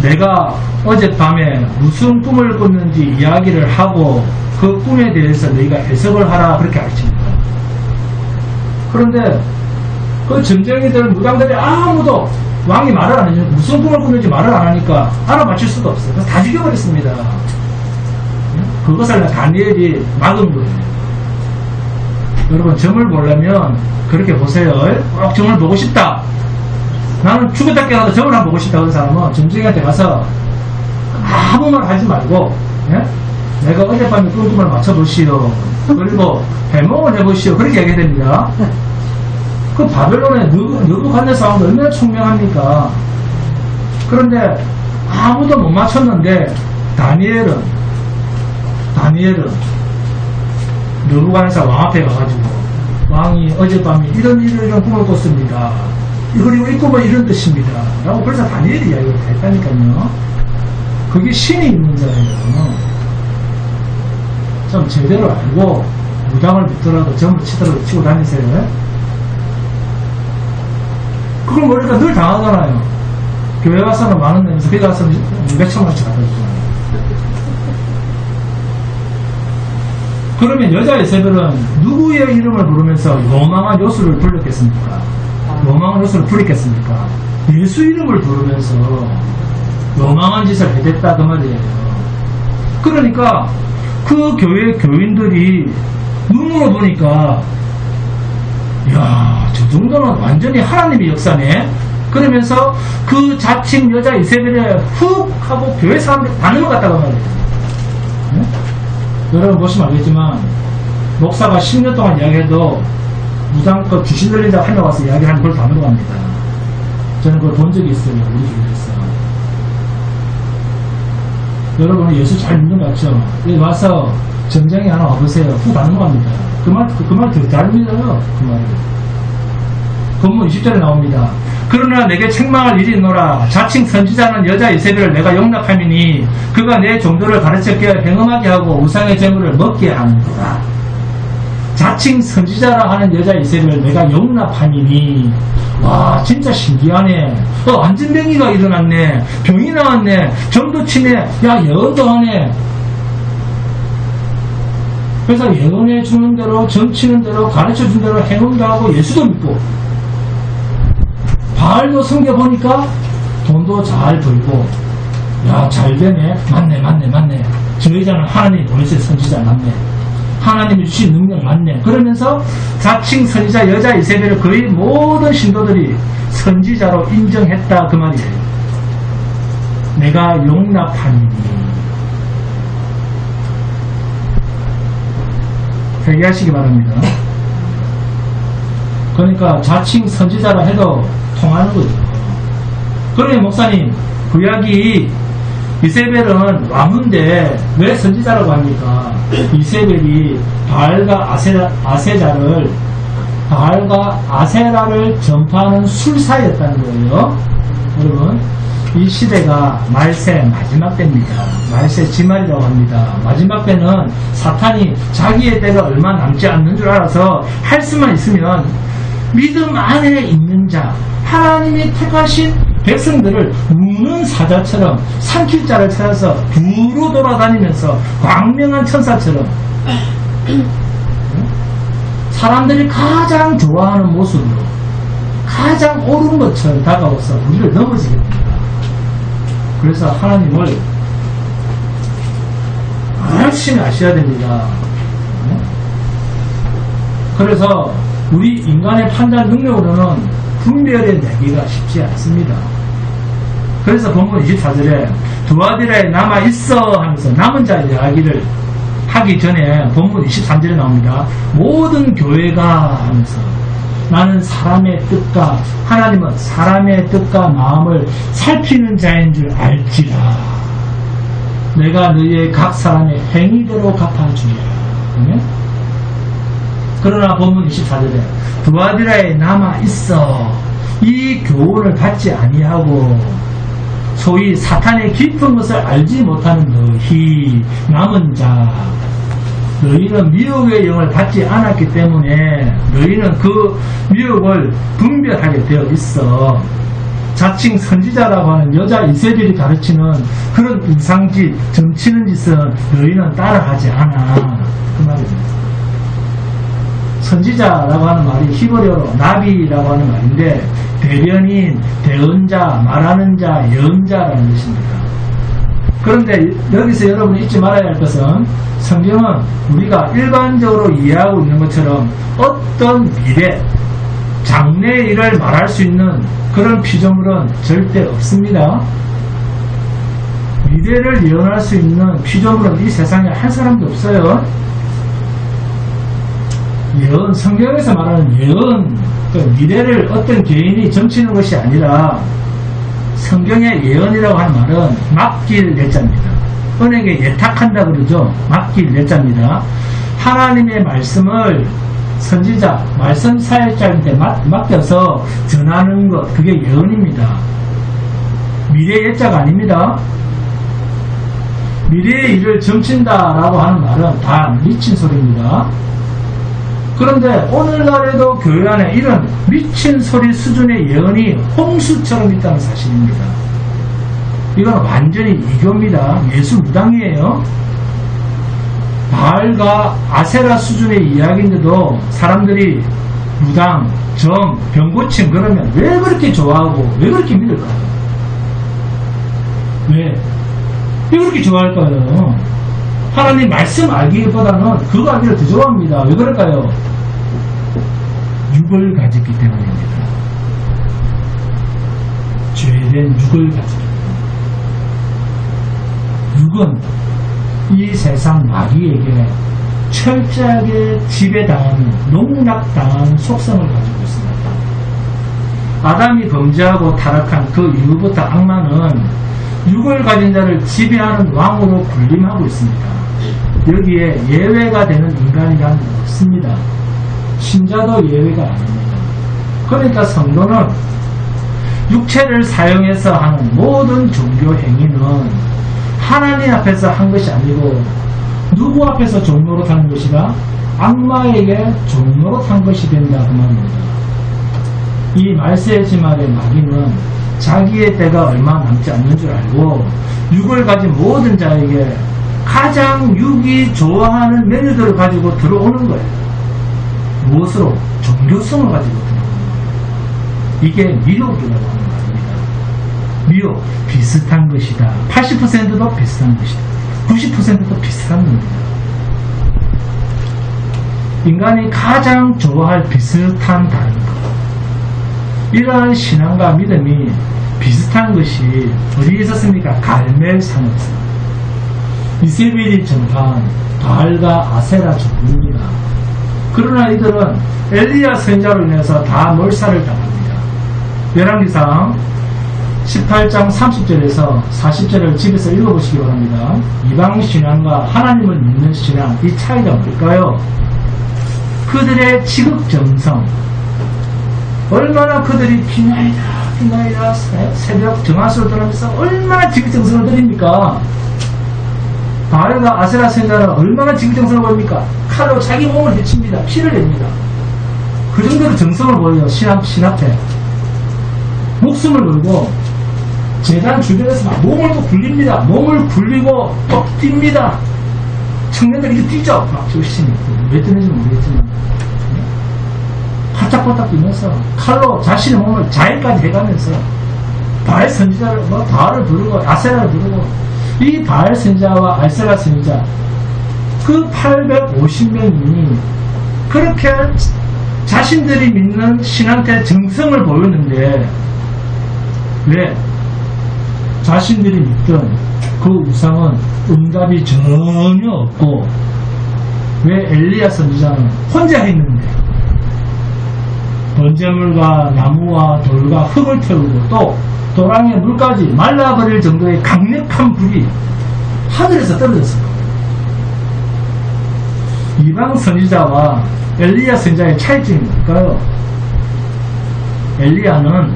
내가 어젯밤에 무슨 꿈을 꿨는지 이야기를 하고 그 꿈에 대해서 너희가 해석을 하라 그렇게 가르칩니다. 그런데 그 점쟁이들 무당들이 아무도 왕이 말을 안 해요. 무슨 꿈을 꿨는지 말을 안 하니까 알아맞힐 수가 없어요. 그래서 다 죽여버렸습니다. 그것을 다니엘이 막은 거예요. 여러분 점을 보려면 그렇게 보세요. 꼭 점을 보고 싶다. 나는 죽었다 깨어나도 점을 한번 보고 싶다. 그런 사람은 점쟁이한테 가서 아무 말 하지 말고 내가 어젯밤에 꾼 꿈을 맞춰보시오. 그리고 해몽을 해보시오. 그렇게 얘기해야 됩니다. 그 바벨론의 느부갓네살 왕도 얼마나 총명합니까? 그런데 아무도 못 맞췄는데 다니엘은 느부갓네살 왕 앞에 가가지고 왕이 어젯밤에 이런 꿈을 꿨습니다. 그리고 이 꿈은 이런 뜻입니다. 라고 그래서 다니엘이 이야기를 했다니까요. 그게 신이 있는 자예요. 좀 제대로 알고 무당을 믿더라도 점을 치더라도 치고 다니세요. 그걸 모르니까 늘 당하잖아요. 교회 가서는 만원 내면서 회가 가서는 몇천만원씩 갖다 주잖아요. 그러면 여자 이세벨은 누구의 이름을 부르면서 요망한 요술을 불렀겠습니까? 요망한 요술을 부렸겠습니까? 예수 이름을 부르면서 요망한 짓을 해댔다 그 말이에요. 그러니까 그 교회 교인들이 눈으로 보니까 이야 저 정도는 완전히 하나님의 역사네. 그러면서 그 자칭 여자 이세벨에 훅 하고 교회 사람들이 다 넘어갔다고 말이에요. 네? 여러분 보시면 알겠지만 목사가 10년 동안 이야기해도 무당껏 귀신 들린다고 한 명 와서 이야기하는 걸 다 넘어갑니다. 저는 그걸 본 적이 있어요. 우리 교회에서. 여러분은 예수 잘 믿는 것 같죠? 여기 와서 점쟁이 하나 와보세요. 훅 다 넘어갑니다. 그 말 되게 잘 믿어요. 그 말을. 본문 20절에 나옵니다. 그러나 내게 책망할 일이 있노라. 자칭 선지자는 여자 이세벨을 내가 용납함이니 그가 내 종들을 가르쳤기에 행음하게 하고 우상의 재물을 먹게 하는도다. 자칭 선지자라 하는 여자 이세벨을 내가 용납함이니 와 진짜 신기하네. 안진뱅이가 일어났네. 병이 나왔네. 점도 치네. 야 예언도 하네. 그래서 예언해 주는 대로 점치는 대로 가르쳐 준 대로 행음도 하고 예수도 믿고 바알도 섬겨보니까 돈도 잘 벌고 야 잘되네. 맞네. 저 여자는 하나님이 보내신 선지자 맞네. 하나님이 주신 능력 맞네. 그러면서 자칭 선지자 여자 이세벨을 거의 모든 신도들이 선지자로 인정했다 그 말이에요. 내가 용납하니 회개하시기 바랍니다. 그러니까 자칭 선지자라 해도 통하는 거죠. 그러니 목사님, 구약이 이세벨은 왕인데 왜 선지자라고 합니까? 이세벨이 바알과 아세라를 전파하는 술사였다는 거예요. 여러분, 이 시대가 말세 마지막 때입니다. 말세 지말이라고 합니다. 마지막 때는 사탄이 자기의 때가 얼마 남지 않는 줄 알아서 할 수만 있으면 믿음 안에 있는 자, 하나님이 택하신 백성들을 우는 사자처럼 삼킬 자를 찾아서 두루 돌아다니면서 광명한 천사처럼 사람들이 가장 좋아하는 모습으로 가장 옳은 것처럼 다가와서 우리를 넘어지게 됩니다. 그래서 하나님을 열심히 아셔야 됩니다. 그래서 우리 인간의 판단 능력으로는 분별해 내기가 쉽지 않습니다. 그래서 본문 24절에 두아디라에 남아있어 하면서 남은 자 이야기를 하기 전에 본문 23절에 나옵니다. 모든 교회가 하면서 나는 사람의 뜻과 하나님은 사람의 뜻과 마음을 살피는 자인 줄 알지라. 내가 너희의 각 사람의 행위대로 갚아주리라. 그러나 본문 24절에 두아디라에 남아있어 이 교훈을 받지 아니하고 소위 사탄의 깊은 것을 알지 못하는 너희 남은 자, 너희는 미혹의 영을 받지 않았기 때문에 너희는 그 미혹을 분별하게 되어 있어. 자칭 선지자라고 하는 여자 이세벨이 가르치는 그런 이상짓, 점치는 짓은 너희는 따라하지 않아. 그 말입니다. 선지자라고 하는 말이 히브리어로 나비라고 하는 말인데 대변인, 대언자, 말하는 자, 예언자라는 뜻입니다. 그런데 여기서 여러분이 잊지 말아야 할 것은 성경은 우리가 일반적으로 이해하고 있는 것처럼 어떤 미래, 장래의 일을 말할 수 있는 그런 피조물은 절대 없습니다. 미래를 예언할 수 있는 피조물은 이 세상에 한 사람도 없어요. 예언, 성경에서 말하는 예언, 그 미래를 어떤 개인이 점치는 것이 아니라 성경의 예언이라고 하는 말은 맡길 예자입니다. 은행에 예탁한다 그러죠. 맡길 예자입니다. 하나님의 말씀을 선지자, 말씀 사역자한테 맡겨서 전하는 것, 그게 예언입니다. 미래 예자가 아닙니다. 미래의 일을 점친다라고 하는 말은 다 미친 소리입니다. 그런데 오늘날에도 교회 안에 이런 미친 소리 수준의 예언이 홍수처럼 있다는 사실입니다. 이건 완전히 이교입니다. 예수 무당이에요. 바알과 아세라 수준의 이야기인데도 사람들이 무당, 점, 병고침 그러면 왜 그렇게 좋아하고 왜 그렇게 믿을까요? 왜 그렇게 좋아할까요? 하나님 말씀 알기보다는 그거 알기를 더 좋아합니다. 왜 그럴까요? 육을 가졌기 때문입니다. 죄된 육을 가졌기 때문에. 육은 이 세상 마귀에게 철저하게 지배당하는, 농락당하는 속성을 가지고 있습니다. 아담이 범죄하고 타락한 그 이후부터 악마는 육을 가진 자를 지배하는 왕으로 군림하고 있습니다. 여기에 예외가 되는 인간이란 없습니다. 신자도 예외가 아닙니다. 그러니까 성도는 육체를 사용해서 하는 모든 종교 행위는 하나님 앞에서 한 것이 아니고 누구 앞에서 종로로 하는 것이다? 악마에게 종로로 한 것이 된다 그 말입니다. 이 말세지말의 마귀는 자기의 때가 얼마 남지 않는 줄 알고 육을 가진 모든 자에게 가장 육이 좋아하는 메뉴들을 가지고 들어오는 거예요. 무엇으로? 종교성을 가지고 들어오는 거예요. 이게 미혹이라고 하는 말입니다. 미혹, 비슷한 것이다. 80%도 비슷한 것이다. 90%도 비슷한 겁니다. 인간이 가장 좋아할 비슷한 다른 것. 이러한 신앙과 믿음이 비슷한 것이 어디에 있었습니까? 갈멜산에서. 이세벨이 전파한 바알과 아세라 종교입니다. 그러나 이들은 엘리야 선지자로 인해서 다 몰살을 당합니다. 열왕기상 18장 30절에서 40절을 집에서 읽어보시기 바랍니다. 이방 신앙과 하나님을 믿는 신앙, 이 차이가 뭘까요? 그들의 지극정성, 얼마나 그들이 비나이다 새벽 정화수를 들으면서 얼마나 지극정성을 드립니까? 바알과 아세라 선지자는 얼마나 지극정성을 보입니까? 칼로 자기 몸을 해칩니다. 피를 냅니다. 그 정도로 정성을 보여요. 신 앞에 목숨을 걸고 제단 주변에서 막 몸을 또 굴립니다. 몸을 굴리고 또 뜁니다. 청년들이 이렇게 뛰죠. 막 열심히. 왜 뛰는지 모르겠지만 바짝바짝 뛰면서 칼로 자신의 몸을 자해까지 해가면서 바알 선지자를 바알을 부르고 아세라를 부르고, 이 바알 선지자와 아세라 선지자 그 850명이 그렇게 자신들이 믿는 신한테 정성을 보였는데, 왜? 자신들이 믿던 그 우상은 응답이 전혀 없고, 왜 엘리야 선지자는 혼자 했는데 번제물과 나무와 돌과 흙을 태우고 또 도랑의 물까지 말라버릴 정도의 강력한 불이 하늘에서 떨어졌습니다. 이방 선지자와 엘리야 선지자의 차이점이 뭘까요? 엘리야는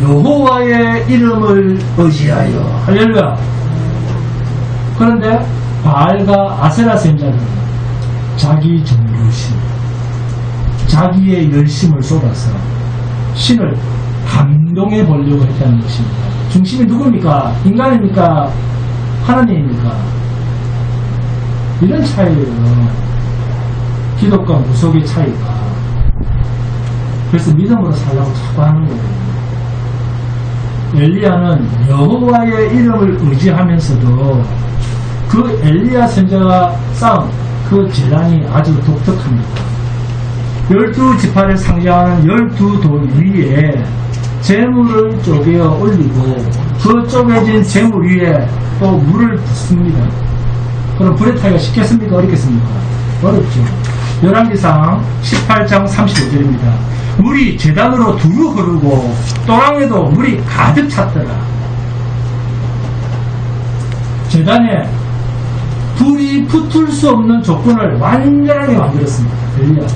여호와의 이름을 의지하여, 할렐루야. 그런데 바알과 아세라 선지자는 자기 정교심, 자기의 열심을 쏟아서 신을 감동해 보려고 했다는 것입니다. 중심이 누굽니까? 인간입니까? 하나님입니까? 이런 차이예요. 기독과 무속의 차이가. 그래서 믿음으로 살라고 자꾸 하는 거예요. 엘리야는 여호와의 이름을 의지하면서도 그 엘리야 선지자가 쌓은 그 재단이 아주 독특합니다. 12지파를 상징하는 12돌 위에 재물을 쪼개어 올리고 그 쪼개진 재물 위에 또 물을 붓습니다. 그럼 불에 타기가 쉽겠습니까? 어렵겠습니까? 어렵죠. 열왕기상 18장 35절입니다. 물이 제단으로 두루 흐르고 또랑에도 물이 가득 찼더라. 제단에 불이 붙을 수 없는 조건을 완전하게 만들었습니다. 엘리야가.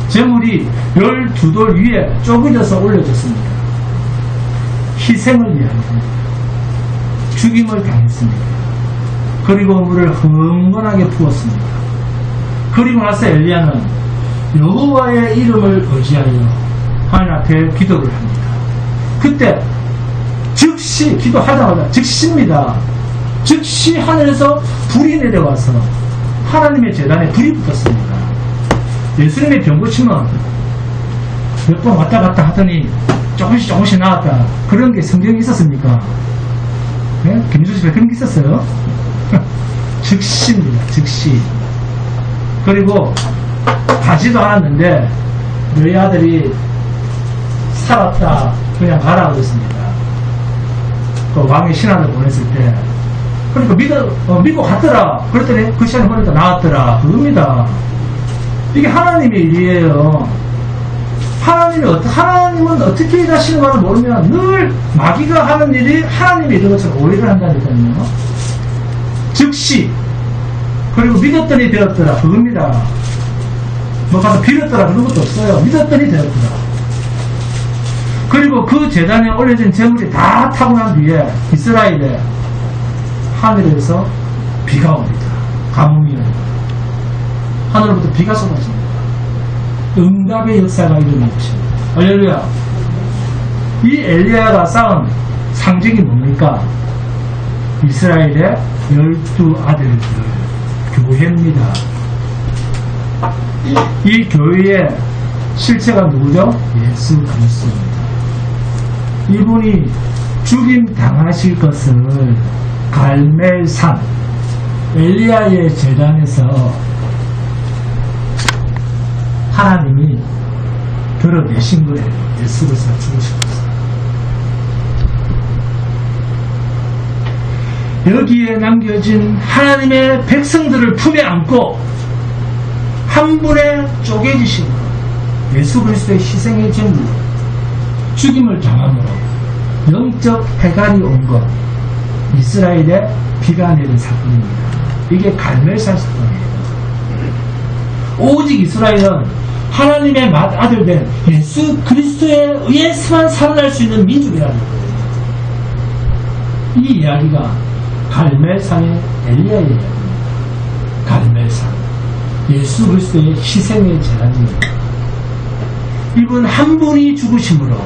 재물이 12돌 위에 쪼개져서 올려졌습니다. 희생을 위하여 죽임을 당했습니다. 그리고 물을 흥건하게 부었습니다. 그리고 나서 엘리야는 여호와의 이름을 의지하여 하나님 앞에 기도를 합니다. 그때 즉시 기도하자마자 즉시입니다. 즉시 하늘에서 불이 내려와서 하나님의 제단에 불이 붙었습니다. 예수님의 병 고치면 몇 번 왔다 갔다 하더니 조금씩 나왔다. 그런 게 성경에 있었습니까? 네? 김주수 집에 그런 게 있었어요? 즉시입니다. 즉시. 그리고 가지도 않았는데 너희 아들이 살았다. 그냥 가라 그랬습니다. 그 왕의 신하를 보냈을 때. 그러니까 믿고 갔더라. 그랬더니 그 시간에 보니까 나왔더라. 그겁니다. 이게 하나님의 일이에요. 하나님은 어떻게 일하시는가를 모르면 늘 마귀가 하는 일이 하나님의 일인 것처럼 오해를 한다니까요. 즉시. 그리고 믿었더니 되었더라. 그겁니다. 뭐 가서 빌었더라. 그런 것도 없어요. 믿었더니 되었더라. 그리고 그 제단에 올려진 재물이 다 타고 난 뒤에 이스라엘에 하늘에서 비가 옵니다. 가뭄이 옵니다. 하늘로부터 비가 쏟아집니다. 응답의 역사가 일어난 것입니다. 할렐루야. 이 엘리야가 쌓은 상징이 뭡니까? 이스라엘의 12아들들 교회입니다. 이 교회의 실체가 누구죠? 예수 그리스도입니다. 이분이 죽임 당하실 것을 갈멜산 엘리야의 제단에서 하나님이 드러내신 거예요. 예수 그리스도가 죽으신 것을. 여기에 남겨진 하나님의 백성들을 품에 안고 한 분의 쪼개지심으로 예수 그리스도의 희생의 제물로 죽임을 당함으로 영적 해갈이 온 것, 이스라엘에 비가 내린 사건입니다. 이게 갈멜산 사건이에요. 오직 이스라엘은 하나님의 맏아들 된 예수 그리스도에 의해서만 살아날 수 있는 민족이라는 거예요. 이 이야기가 갈멜산의 엘리야의 이야기입니다. 갈멜산, 예수 그리스도의 희생의 재단입니다. 이분 한 분이 죽으심으로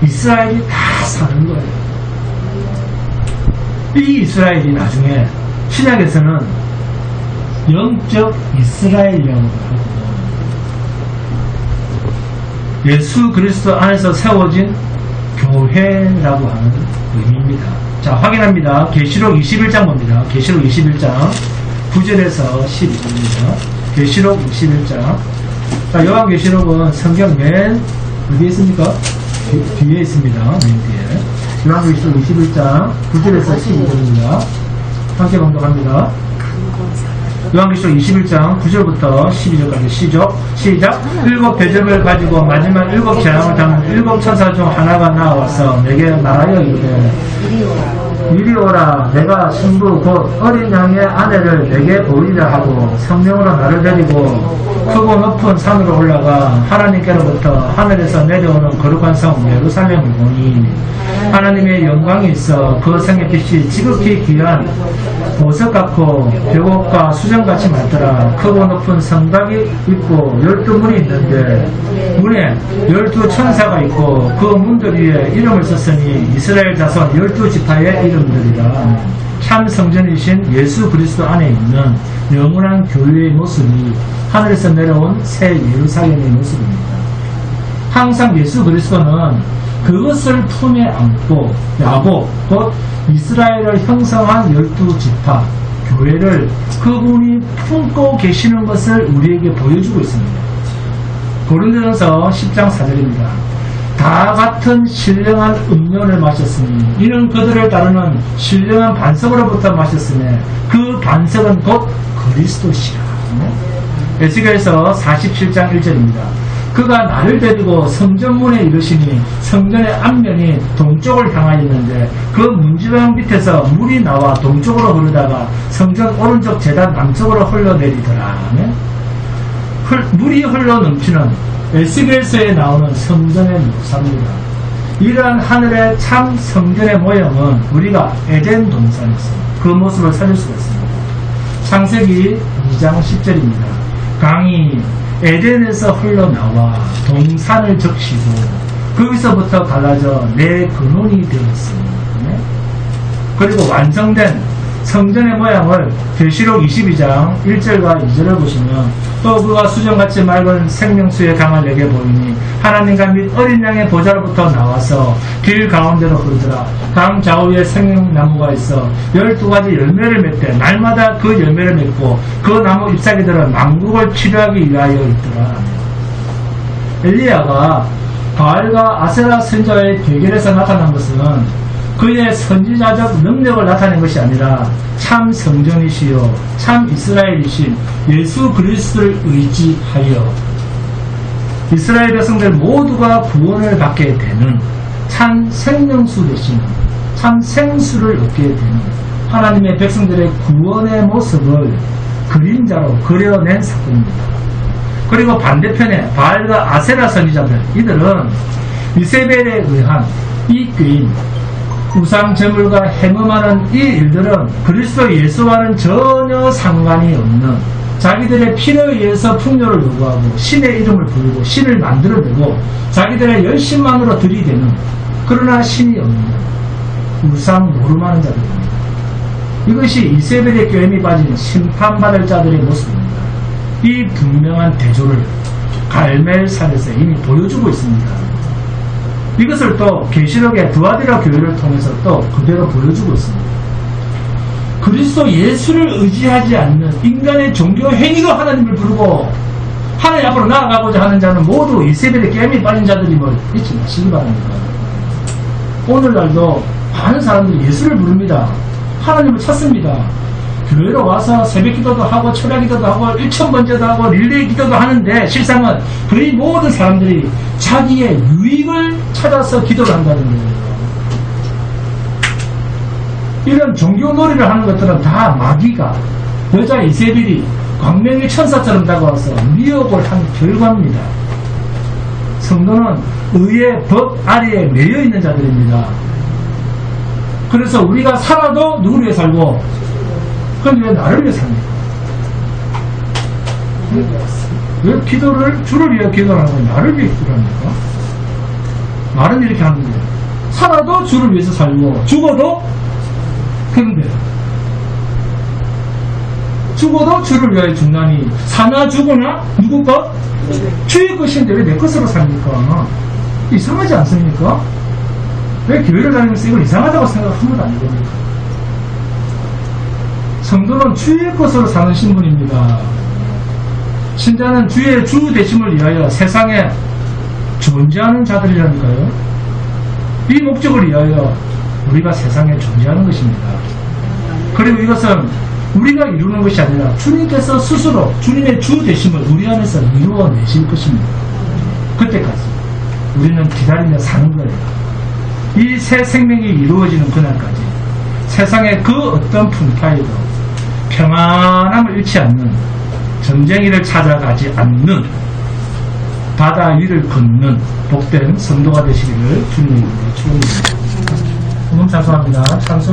이스라엘이 다 사는 거예요. 이 이스라엘이 나중에 신약에서는 영적 이스라엘 영으로 하고 예수 그리스도 안에서 세워진 교회라고 하는 의미입니다. 자, 확인합니다. 계시록 21장 봅니다. 계시록 21장 9절에서 12절입니다. 계시록 21장. 자, 요한계시록은 성경 맨 어디에 있습니까? 뒤에 있습니다. 맨 뒤에. 요한계시록 21장 9절에서 12절입니다. 함께 봉독합니다. 요한계시록 21장 9절부터 12절까지 시작. 일곱 대접을 가지고 마지막 일곱 재앙을 담은 일곱 천사 중 하나가 나와서 내게 말하여 이르되 이리 오라. 내가 신부 곧 어린 양의 아내를 내게 보이라 하고 성령으로 나를 데리고 크고 높은 산으로 올라가 하나님께로부터 하늘에서 내려오는 거룩한 성 예루살렘을 보니 하나님의 영광이 있어 그 성의 빛이 지극히 귀한 보석 같고 벽옥과 수정같이 많더라. 크고 높은 성곽이 있고 12문이 있는데 문에 12천사가 있고 그 문들 위에 이름을 썼으니 이스라엘 자손 12지파의 이름들이라. 참 성전이신 예수 그리스도 안에 있는 영원한 교회의 모습이 하늘에서 내려온 새 예루살렘의 모습입니다. 항상 예수 그리스도는 그것을 품에 안고 야곱 곧 이스라엘을 형성한 12지파 교회를 그분이 품고 계시는 것을 우리에게 보여주고 있습니다. 고린도전서 10장 4절입니다. 다 같은 신령한 음료를 마셨으니 이는 그들을 따르는 신령한 반석으로부터 마셨으며 그 반석은 곧 그리스도시라. 에스겔서 47장 1절입니다. 그가 나를 데리고 성전문에 이르시니 성전의 앞면이 동쪽을 향하여 있는데 그 문지방 밑에서 물이 나와 동쪽으로 흐르다가 성전 오른쪽 제단 남쪽으로 흘러내리더라. 물이 흘러 넘치는 에스겔서에 나오는 성전의 묘사입니다. 이러한 하늘의 참 성전의 모형은 우리가 에덴 동산에서 그 모습을 찾을 수가 있습니다. 창세기 2장 10절입니다. 강이 에덴에서 흘러나와 동산을 적시고 거기서부터 갈라져 내 근원이 되었습니다. 그리고 완성된 성전의 모양을 계시록 22장 1절과 2절을 보시면 또 그가 수정같이 맑은 생명수의 강을 내게 보이니 하나님과 및 어린 양의 보좌로부터 나와서 길 가운데로 흐르더라. 강 좌우에 생명나무가 있어 12가지 열매를 맺되 날마다 그 열매를 맺고 그 나무 잎사귀들은 만국을 치료하기 위하여 있더라. 엘리야가 바알과 아세라 선지자의 대결에서 나타난 것은 그의 선지자적 능력을 나타낸 것이 아니라 참 성전이시요 참 이스라엘이신 예수 그리스도를 의지하여 이스라엘 백성들 모두가 구원을 받게 되는 참 생명수 되신 참 생수를 얻게 되는 하나님의 백성들의 구원의 모습을 그림자로 그려낸 사건입니다. 그리고 반대편에 바알과 아세라 선지자들, 이들은 이세벨에 의한 이 꾀인 우상 제물과 행음하는 이 일들은 그리스도 예수와는 전혀 상관이 없는 자기들의 필요에 의해서 풍요를 요구하고 신의 이름을 부르고 신을 만들어내고 자기들의 열심만으로 들이대는 그러나 신이 없는 우상 노름하는 자들입니다. 이것이 이세벨의 꾀임이 빠진 심판받을 자들의 모습입니다. 이 분명한 대조를 갈멜산에서 이미 보여주고 있습니다. 이것을 또 계시록의 두아디라 교회를 통해서 또 그대로 보여주고 있습니다. 그리스도 예수를 의지하지 않는 인간의 종교 행위로 하나님을 부르고 하나님 앞으로 나아가고자 하는 자는 모두 이세벨의 깸이 빠진 자들임을 잊지 마시기 바랍니다. 오늘날도 많은 사람들이 예수를 부릅니다. 하나님을 찾습니다. 교회로 와서 새벽 기도도 하고 철야 기도도 하고 일천번제도 하고 릴레이 기도도 하는데 실상은 거의 모든 사람들이 자기의 유익을 찾아서 기도를 한다는 거예요. 이런 종교놀이를 하는 것들은 다 마귀가 여자 이세벨이 광명의 천사처럼 다가와서 미혹을 한 결과입니다. 성도는 의의 법 아래에 매여 있는 자들입니다. 그래서 우리가 살아도 누구를 위해 살고, 그럼 왜 나를 위해 삽니까? 왜 기도를 주를 위해 기도를 하는 거야? 나를 위해 기도를 합니까? 말은 이렇게 하는데 살아도 주를 위해서 살고 죽어도 그런데 죽어도 주를 위하여 죽나니 사나 죽으나 누구 것? 주의 것인데 왜 내 것으로 삽니까? 이상하지 않습니까? 왜 교회를 다니면서 이걸 이상하다고 생각하면 안 됩니까? 성도는 주의 것으로 사는 신분입니다. 신자는 주의 주 되심을 위하여 세상에 존재하는 자들이라니까요. 이 목적을 위하여 우리가 세상에 존재하는 것입니다. 그리고 이것은 우리가 이루는 것이 아니라 주님께서 스스로 주님의 주 되심을 우리 안에서 이루어내실 것입니다. 그때까지 우리는 기다리며 사는 거예요. 이 새 생명이 이루어지는 그날까지 세상의 그 어떤 풍파에도 평안함을 잃지 않는, 점쟁이를 찾아가지 않는, 바다 위를 걷는 복된 성도가 되시기를 주님의 이름으로 축원드립니다. 너무 찬송합니다. 찬송.